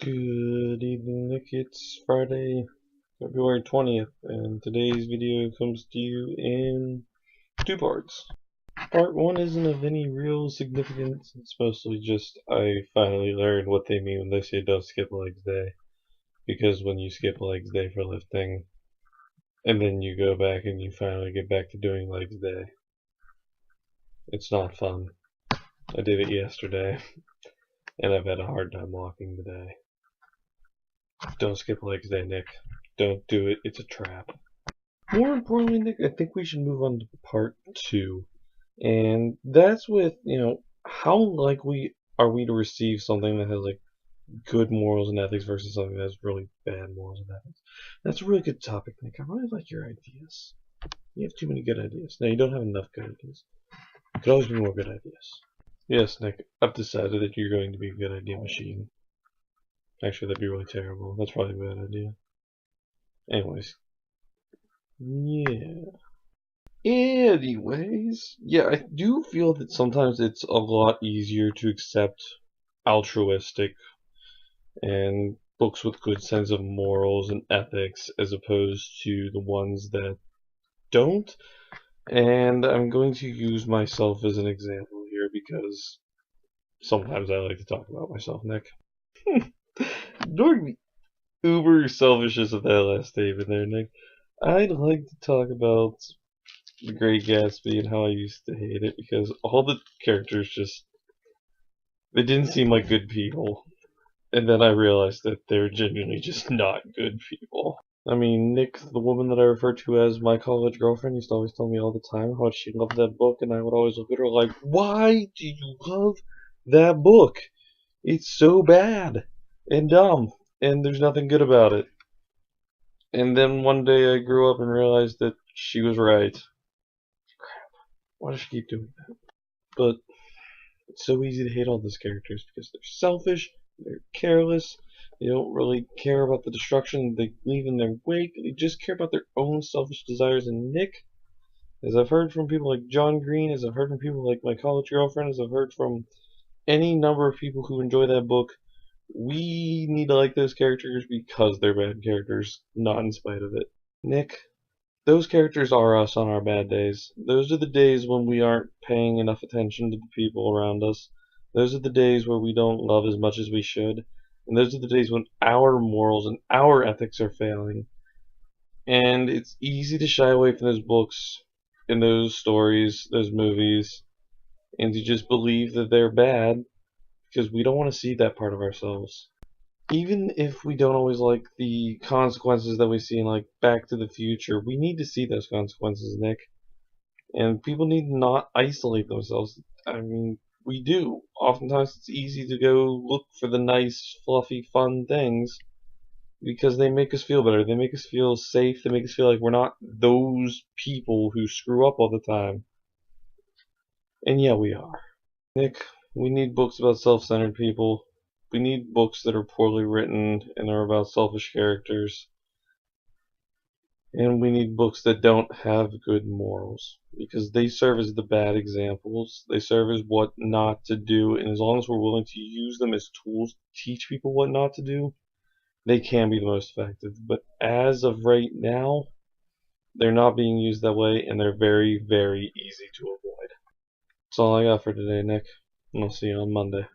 Good evening, Nick. It's Friday, February 20th, and today's video comes to you in two parts. Part 1 isn't of any real significance. It's mostly just I finally learned what they mean when they say don't skip legs day. Because when you skip legs day for lifting, and then you go back and you finally get back to doing legs day, it's not fun. I did it yesterday, and I've had a hard time walking today. Don't skip legs day, Nick. Don't do it. It's a trap. More importantly, Nick, I think we should move on to part 2. And that's with, how likely are we to receive something that has, good morals and ethics versus something that has really bad morals and ethics? That's a really good topic, Nick. I really like your ideas. You have too many good ideas. No, you don't have enough good ideas. There could always be more good ideas. Yes, Nick, I've decided that you're going to be a good idea machine. Actually, that'd be really terrible. That's probably a bad idea. Anyways. Yeah. Anyways, yeah, I do feel that sometimes it's a lot easier to accept altruistic and books with good sense of morals and ethics as opposed to the ones that don't. And I'm going to use myself as an example here because sometimes I like to talk about myself, Nick. During the uber selfishness of that last statement there, Nick, I'd like to talk about The Great Gatsby and how I used to hate it because all the characters they didn't seem like good people. And then I realized that they're genuinely just not good people. I mean, Nick, the woman that I refer to as my college girlfriend, used to always tell me all the time how much she loved that book, and I would always look at her like, why do you love that book? It's so bad and dumb, and there's nothing good about it. And then one day I grew up and realized that she was right. Why does she keep doing that? But it's so easy to hate all those characters because they're selfish, they're careless, they don't really care about the destruction they leave in their wake, they just care about their own selfish desires. And Nick, as I've heard from people like John Green, as I've heard from people like my college girlfriend, as I've heard from any number of people who enjoy that book, we need to like those characters because they're bad characters, not in spite of it. Nick, those characters are us on our bad days. Those are the days when we aren't paying enough attention to the people around us. Those are the days where we don't love as much as we should. And those are the days when our morals and our ethics are failing. And it's easy to shy away from those books and those stories, those movies, and to just believe that they're bad because we don't want to see that part of ourselves. Even if we don't always like the consequences that we see in Back to the Future, we need to see those consequences, Nick. And people need to not isolate themselves. I mean, we do. Oftentimes it's easy to go look for the nice, fluffy, fun things because they make us feel better. They make us feel safe. They make us feel like we're not those people who screw up all the time. And yeah, we are. Nick, we need books about self-centered people. We need books that are poorly written and are about selfish characters. And we need books that don't have good morals. Because they serve as the bad examples. They serve as what not to do. And as long as we're willing to use them as tools to teach people what not to do, they can be the most effective. But as of right now, they're not being used that way. And they're very, very easy to avoid. That's all I got for today, Nick. And I'll see you on Monday.